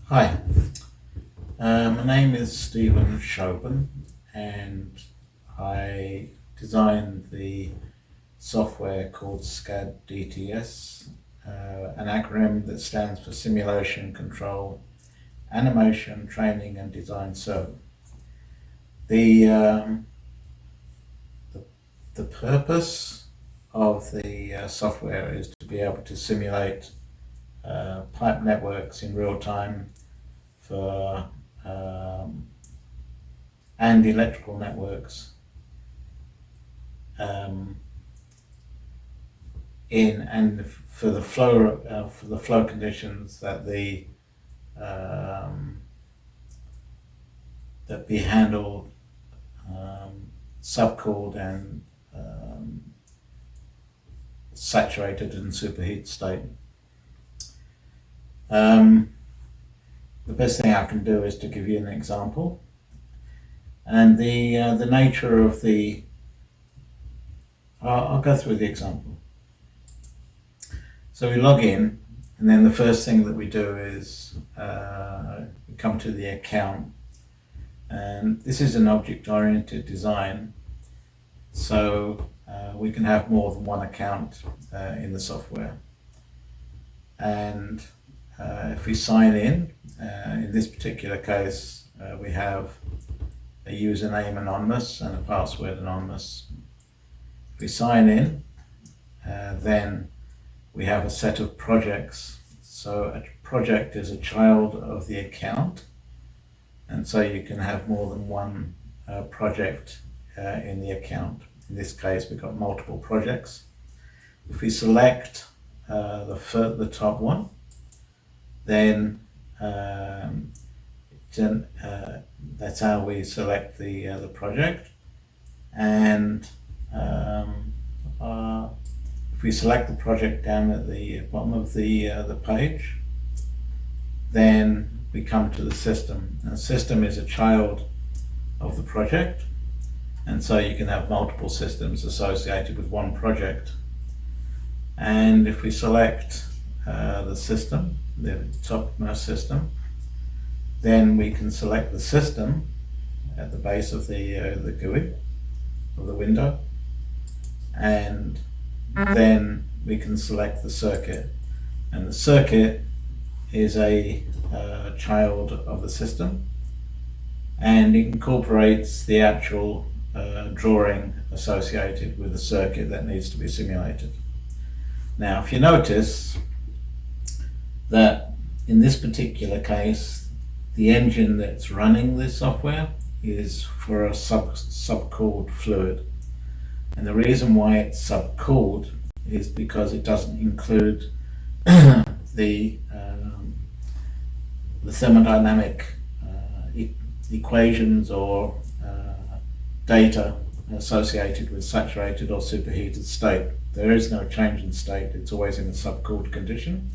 Hi, my name is Stephen Shobin, and I designed the software called SCAD DTS, an acronym that stands for Simulation Control, Animation, Training and Design Server. The, um, the, the purpose of the software is to be able to simulate pipe networks in real time for and electrical networks um, in and for the flow conditions that the that be handled subcooled and saturated and superheat state. The best thing I can do is to give you an example, and the nature of the. I'll go through the example. So we log in, and then the first thing that we do is we come to the account, and this is an object-oriented design, so we can have more than one account in the software. And if we sign in this particular case, we have a username anonymous and a password anonymous. If we sign in, then we have a set of projects. So a project is a child of the account, and so you can have more than one project in the account. In this case, we've got multiple projects. If we select the top one, then that's how we select the project. And if we select the project down at the bottom of the page, then we come to the system. And the system is a child of the project, and so you can have multiple systems associated with one project. And if we select the system, the topmost system, then we can select the system at the base of the GUI of the window, and then we can select the circuit. And the circuit is a child of the system, and it incorporates the actual drawing associated with the circuit that needs to be simulated. Now, if you notice that in this particular case, the engine that's running this software is for a subcooled fluid. And the reason why it's subcooled is because it doesn't include the thermodynamic equations or data associated with saturated or superheated state. There is no change in state, it's always in a subcooled condition,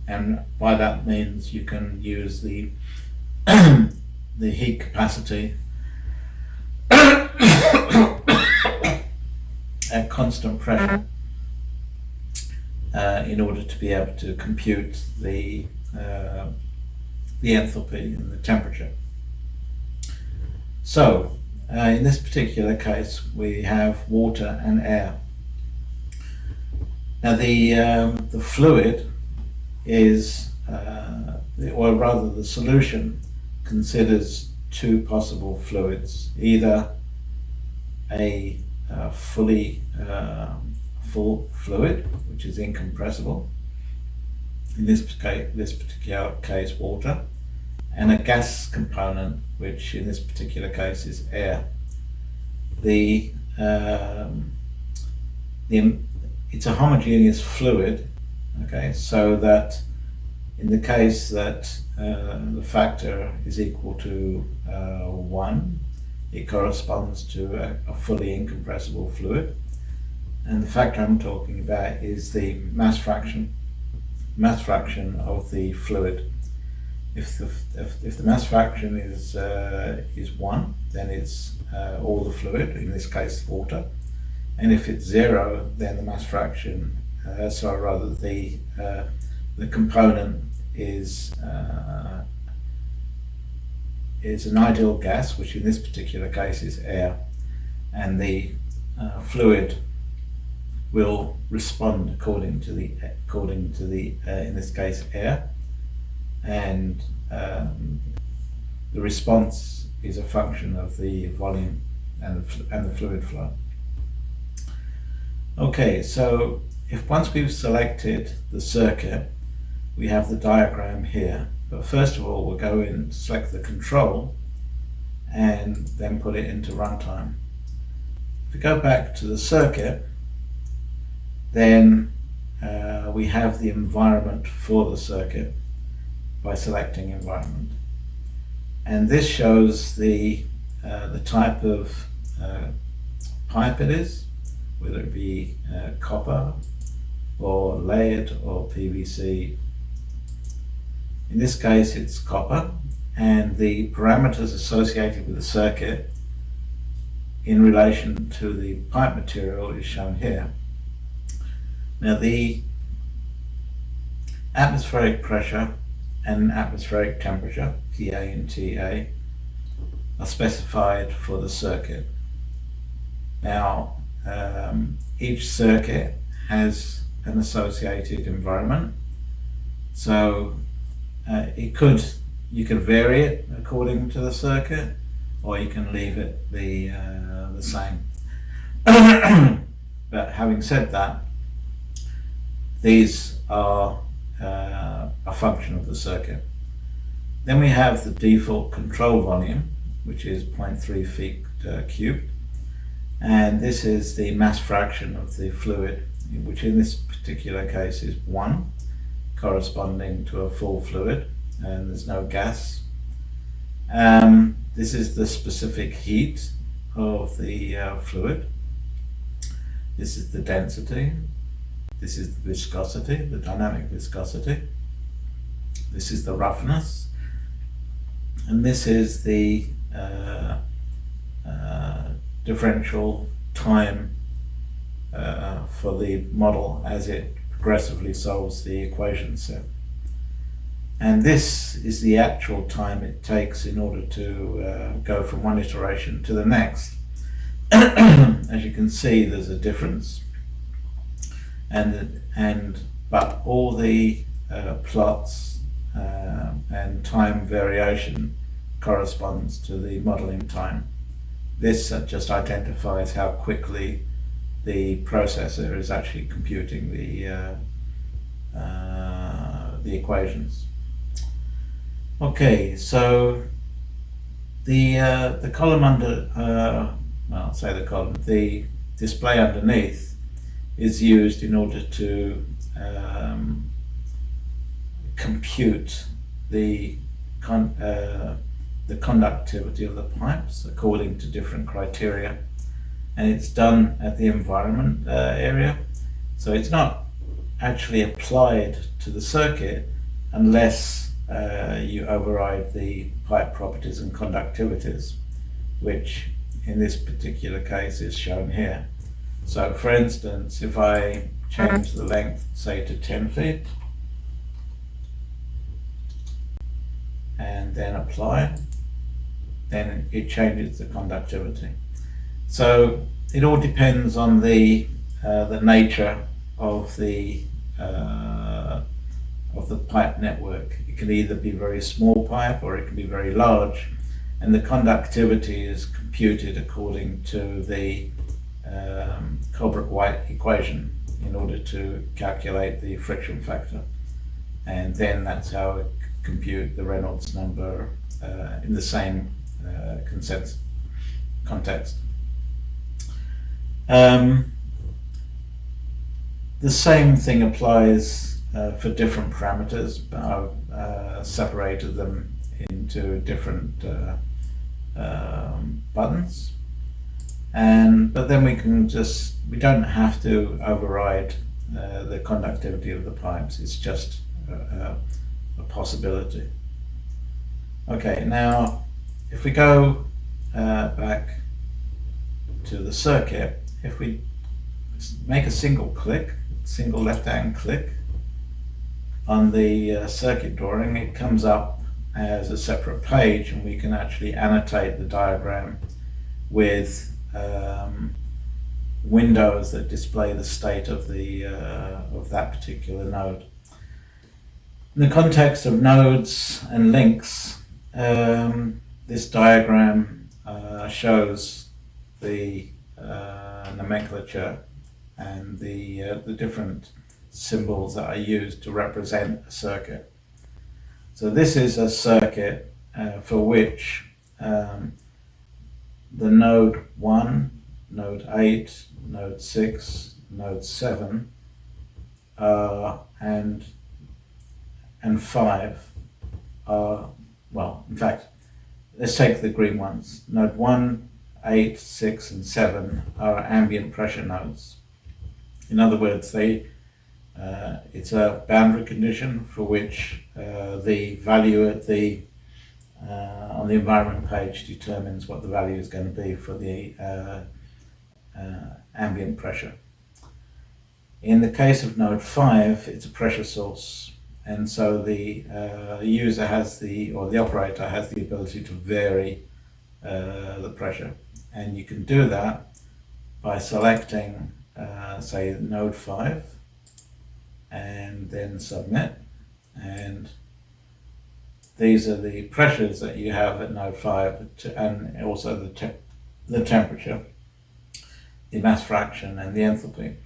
and by that means you can use the the heat capacity at constant pressure in order to be able to compute the enthalpy and the temperature. So in this particular case, we have water and air. Now the fluid is, or rather the solution considers two possible fluids, either a full fluid, which is incompressible, in this particular case water, and a gas component, which in this particular case is air. It's a homogeneous fluid, okay, so that in the case that the factor is equal to 1, it corresponds to a fully incompressible fluid. And the factor I'm talking about is the mass fraction of the fluid. If the mass fraction is 1, then it's all the fluid, in this case water. And if it's 0, then the mass fraction, the component is is an ideal gas, which in this particular case is air, and the fluid will respond according to the in this case air, and the response is a function of the volume and the fluid flow. Okay, so if once we've selected the circuit, we have the diagram here. But first of all, we'll go in and select the control and then put it into runtime. If we go back to the circuit, then we have the environment for the circuit by selecting environment. And this shows the type of pipe it is, whether it be copper or lead or PVC. In this case it's copper, and the parameters associated with the circuit in relation to the pipe material is shown here. Now the atmospheric pressure and atmospheric temperature, PA and TA, are specified for the circuit. Now each circuit has an associated environment, so you can vary it according to the circuit, or you can leave it the same. But having said that, these are a function of the circuit. Then we have the default control volume, which is 0.3 feet cubed, and this is the mass fraction of the fluid, which in this particular case is 1, corresponding to a full fluid, and there's no gas. This is the specific heat of the fluid. This is the density. This is the viscosity, the dynamic viscosity. This is the roughness. And this is the differential time for the model as it progressively solves the equation set. And this is the actual time it takes in order to go from one iteration to the next. As you can see, there's a difference, but all the plots and time variation corresponds to the modeling time. This just identifies how quickly the processor is actually computing the equations. Okay, so the column under, well, I'll say the column, the display underneath is used in order to compute the conductivity of the pipes according to different criteria, and it's done at the environment area, so it's not actually applied to the circuit unless you override the pipe properties and conductivities, which in this particular case is shown here. So for instance, if I change the length, say to 10 feet, and then apply, then it changes the conductivity. So it all depends on the nature of the pipe network. It can either be very small pipe or it can be very large, and the conductivity is computed according to the Colebrook-White equation in order to calculate the friction factor, and then that's how it compute the Reynolds number in the same context. The same thing applies for different parameters, but I've separated them into different buttons. But then we don't have to override the conductivity of the pipes. It's just a possibility. Okay, now if we go back to the circuit, if we make a single left-hand click on the circuit drawing, it comes up as a separate page, and we can actually annotate the diagram with windows that display the state of that particular node. In the context of nodes and links, this diagram shows the nomenclature and the different symbols that are used to represent a circuit. So this is a circuit for which the node 1, node 8, node 6, node 7 and 5 are, well, in fact, let's take the green ones. Node 1, 8, 6 and 7 are ambient pressure nodes. In other words, it's a boundary condition for which the value at on the environment page determines what the value is going to be for the ambient pressure. In the case of node 5, it's a pressure source, and so the user or the operator has the ability to vary the pressure, and you can do that by selecting say node 5 and then submit, and these are the pressures that you have at node 5 and also the temperature, the mass fraction and the enthalpy.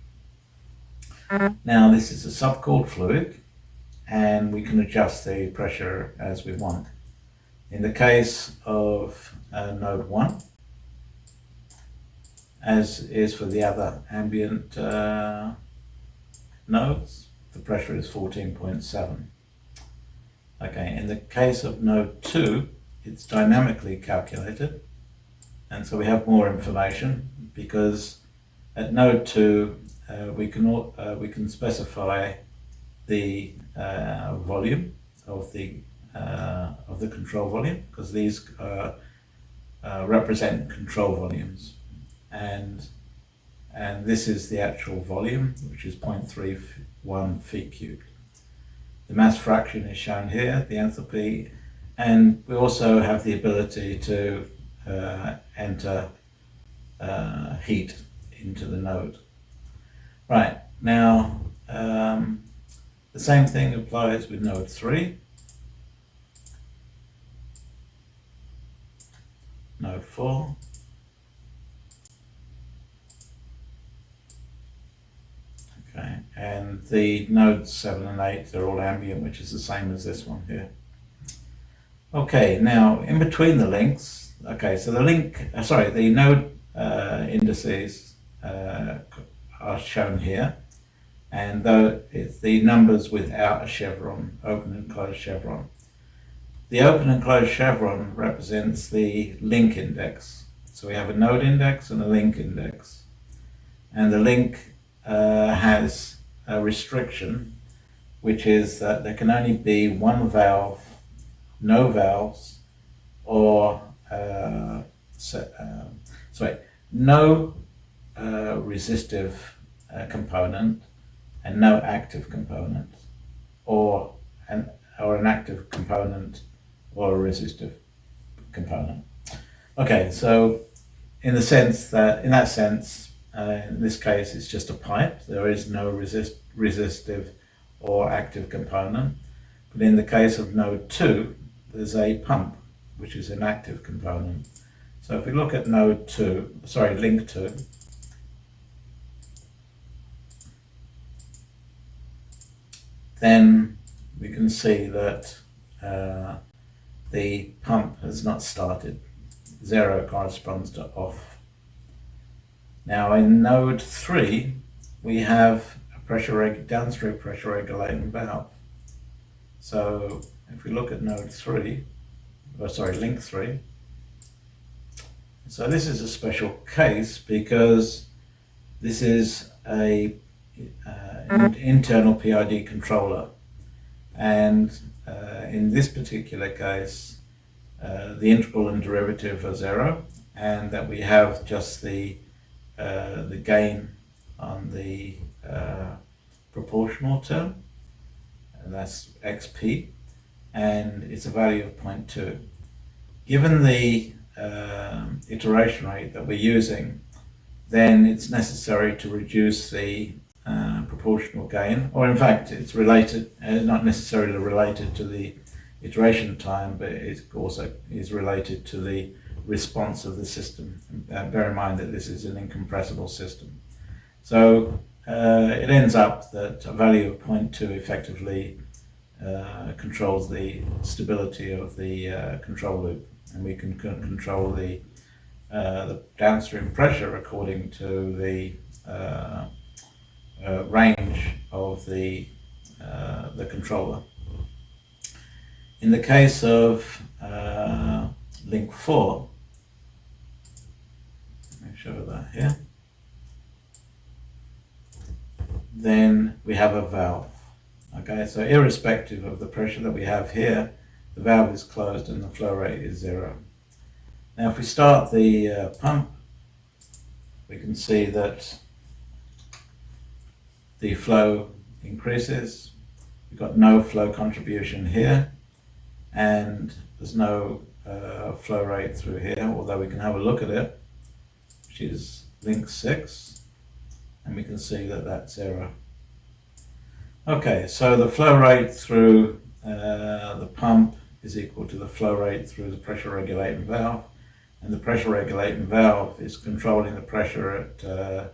Now this is a subcooled fluid, and we can adjust the pressure as we want. In the case of node 1, as is for the other ambient nodes, the pressure is 14.7. Okay, in the case of node 2, it's dynamically calculated, and so we have more information because at node 2 we can specify the volume of the control volume, because these represent control volumes, and this is the actual volume, which is 0.31 feet cubed. The mass fraction is shown here, the enthalpy, and we also have the ability to enter heat into the node. Right, now the same thing applies with node 3, node 4, okay, and the nodes 7 and 8, they're all ambient, which is the same as this one here. Okay, now in between the links, okay, so the node indices are shown here, and though it's the numbers without a chevron, open and closed chevron. The open and closed chevron represents the link index. So we have a node index and a link index, and the link has a restriction, which is that there can only be one valve, no valves, or no resistive component and no active component, or an active component or a resistive component. Okay, so in that sense, in this case, it's just a pipe. There is no resistive or active component. But in the case of node 2, there's a pump, which is an active component. So if we look at link 2, then we can see that the pump has not started. 0 corresponds to off. Now in node 3, we have a downstream pressure regulating valve. So if we look at link 3, so this is a special case because this is a internal PID controller, and in this particular case the integral and derivative are 0, and that we have just the gain on the proportional term, and that's xp, and it's a value of 0.2. Given the iteration rate that we're using, then it's necessary to reduce the proportional gain, or in fact it's related, not necessarily related to the iteration time, but it also is related to the response of the system. Bear in mind that this is an incompressible system. So it ends up that a value of 0.2 effectively controls the stability of the control loop, and we can control the downstream pressure according to the range of the controller. In the case of link 4, let me show that here, then we have a valve. Okay, so irrespective of the pressure that we have here, the valve is closed and the flow rate is 0. Now if we start the pump, we can see that the flow increases. We've got no flow contribution here, and there's no flow rate through here, although we can have a look at it, which is link 6, and we can see that that's 0. Okay, so the flow rate through the pump is equal to the flow rate through the pressure regulating valve, and the pressure regulating valve is controlling the pressure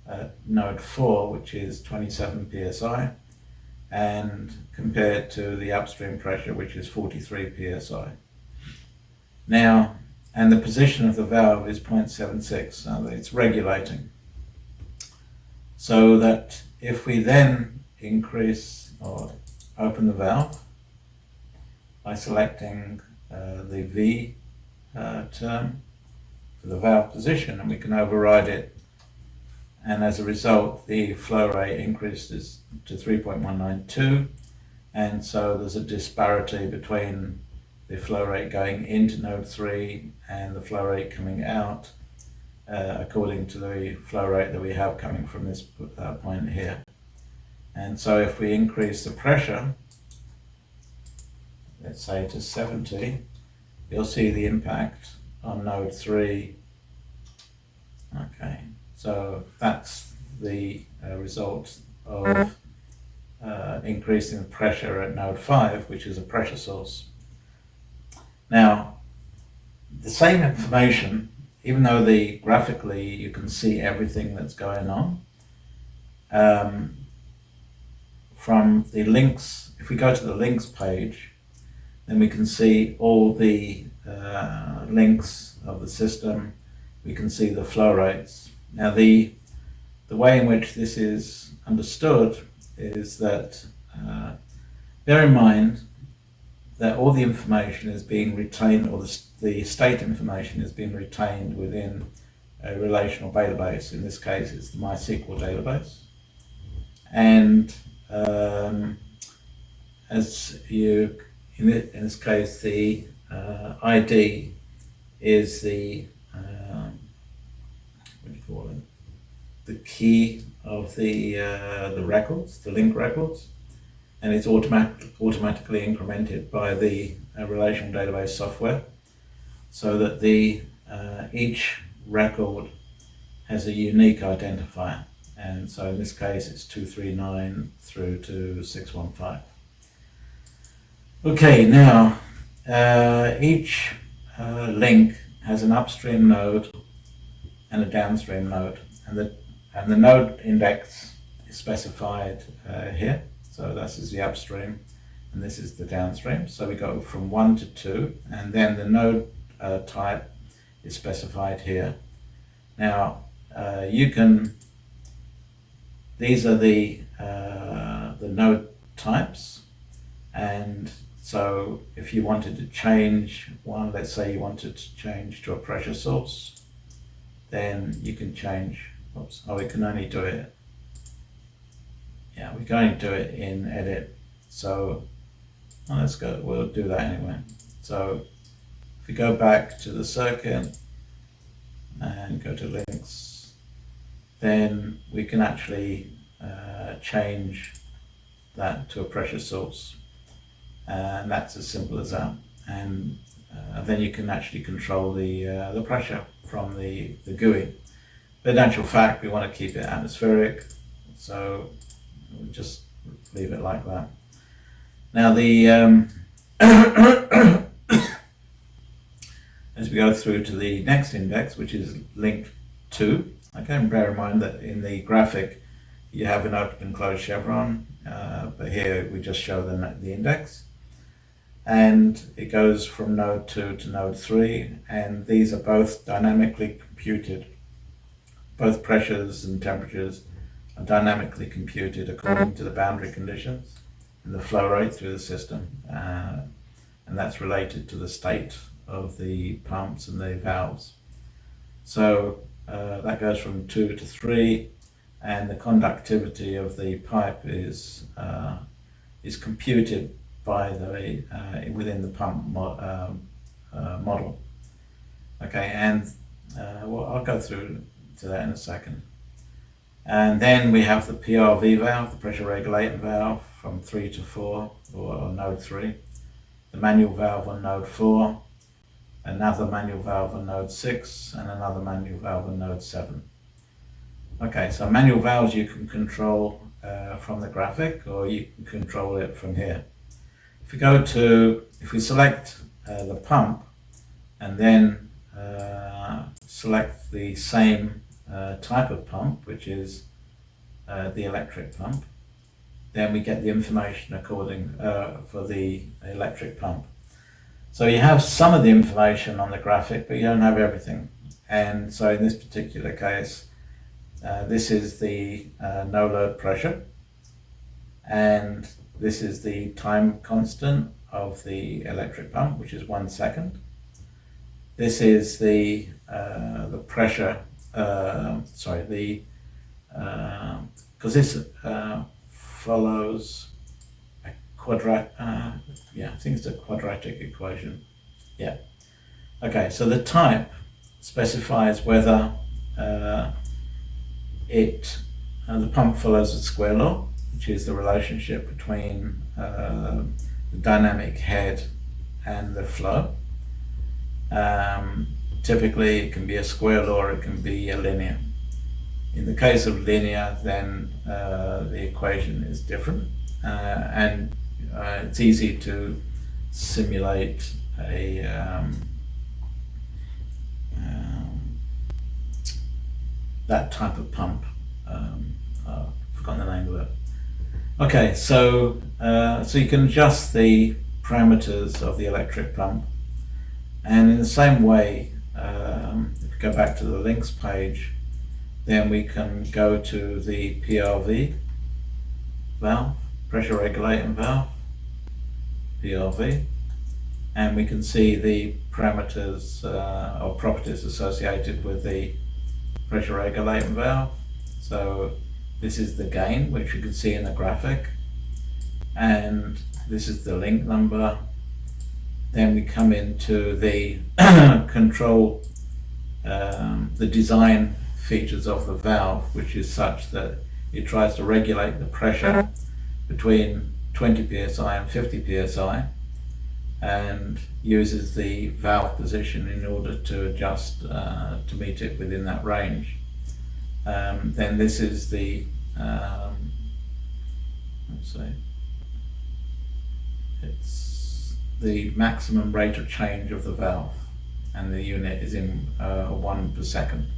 at node 4, which is 27 psi, and compared to the upstream pressure, which is 43 psi. Now, and the position of the valve is 0.76, so it's regulating. So that if we then increase or open the valve by selecting the V term for the valve position, and we can override it, and as a result the flow rate increases to 3.192, and so there's a disparity between the flow rate going into node 3 and the flow rate coming out according to the flow rate that we have coming from this point here. And so if we increase the pressure, let's say to 70, you'll see the impact on node 3. Okay, so that's the result of increasing the pressure at node 5, which is a pressure source. Now, the same information, even though graphically you can see everything that's going on, from the links, if we go to the links page, then we can see all the links of the system. We can see the flow rates. Now the way in which this is understood is that, bear in mind that all the information is being retained, or the state information is being retained within a relational database. In this case, it's the MySQL database. And as you, in this case, the ID is the what do you call it? The key of the records, the link records, and it's automatically incremented by the relational database software, so that the each record has a unique identifier. And so in this case it's 239 through to 615. Okay, now each link has an upstream node and a downstream node, and the node index is specified here. So this is the upstream and this is the downstream. So we go from 1 to 2, and then the node type is specified here. Now these are the node types, and so if you wanted to change one, let's say you wanted to change to a pressure source, then you can change, we can only do it, we can only do it in edit. So let's go, we'll do that anyway. So if we go back to the circuit and go to links, then we can actually change that to a pressure source. and that's as simple as that. And then you can actually control the pressure from the GUI. But in actual fact, we want to keep it atmospheric, so we'll just leave it like that. Now the as we go through to the next index, which is link 2, okay, and bear in mind that in the graphic you have an open and closed chevron, but here we just show the index. And it goes from node 2 to node 3, and these are both dynamically computed. Both pressures and temperatures are dynamically computed according to the boundary conditions and the flow rate through the system, and that's related to the state of the pumps and the valves. So that goes from 2 to 3, and the conductivity of the pipe is computed by the within the pump model. Okay, and well, I'll go through to that in a second. And then we have the PRV valve, the pressure regulating valve, from 3 to 4, or node 3. The manual valve on node 4, another manual valve on node 6, and another manual valve on node 7. Okay, so manual valves you can control from the graphic, or you can control it from here. If we select the pump, and then select the same type of pump, which is the electric pump, then we get the information for the electric pump. So you have some of the information on the graphic, but you don't have everything. And so in this particular case, this is the no load pressure, and this is the time constant of the electric pump, which is 1 second. This is the pressure. Because this follows a I think it's a quadratic equation. Yeah. Okay, so the type specifies whether the pump follows a square law, which is the relationship between the dynamic head and the flow. Typically it can be a square law, or it can be a linear. In the case of linear, then the equation is different, and it's easy to simulate that type of pump. I've forgotten the name of it. Okay, so you can adjust the parameters of the electric pump, and in the same way, if we go back to the links page, then we can go to the PRV valve, pressure regulating valve, PRV, and we can see the parameters or properties associated with the pressure regulating valve. So this is the gain, which you can see in the graphic, and this is the link number. Then we come into the control, the design features of the valve, which is such that it tries to regulate the pressure between 20 psi and 50 psi, and uses the valve position in order to adjust to meet it within that range. Then this is the it's the maximum rate of change of the valve, and the unit is in 1 per second.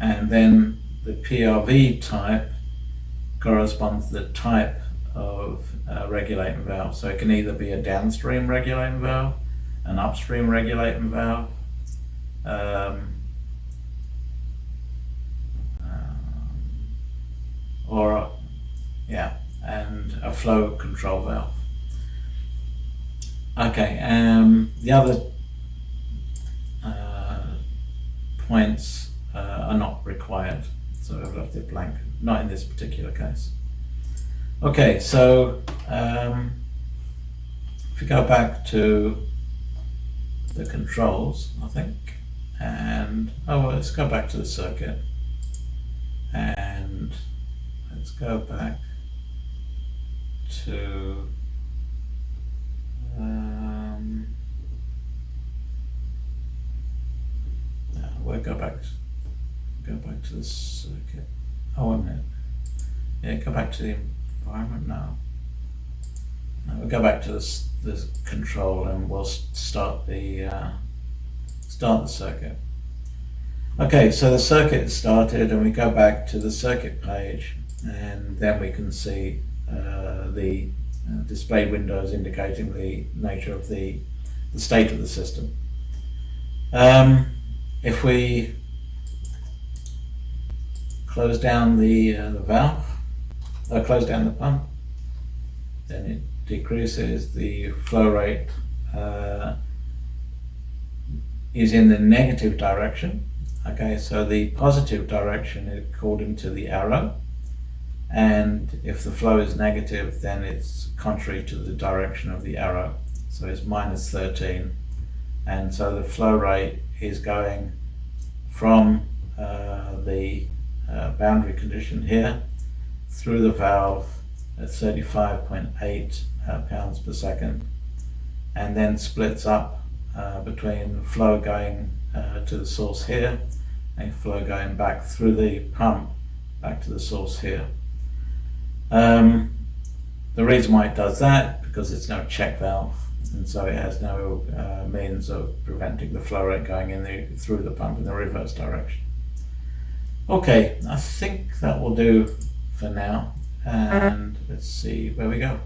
And then the PRV type corresponds to the type of regulating valve. So it can either be a downstream regulating valve, an upstream regulating valve, and a flow control valve. Okay, the other points are not required, so I've left it blank, not in this particular case. Okay, so if we go back to the controls, I think, and let's go back to the circuit, and let's go back to We'll go back to the circuit. Oh, wait a minute. Yeah, go back to the environment now. No, we'll go back to the control, and we'll start the circuit. Okay, so the circuit started, and we go back to the circuit page, and then we can see the display windows indicating the nature of the state of the system. If we close down the valve, close down the pump, then it decreases. The flow rate is in the negative direction. Okay, so the positive direction is according to the arrow, and if the flow is negative, then it's contrary to the direction of the arrow, so it's minus 13, and so the flow rate is going from the boundary condition here through the valve at 35.8 pounds per second, and then splits up between flow going to the source here and flow going back through the pump back to the source here. The reason why it does that, because it's no check valve, and so it has no means of preventing the flow rate going through the pump in the reverse direction. Okay, I think that will do for now, and let's see where we go.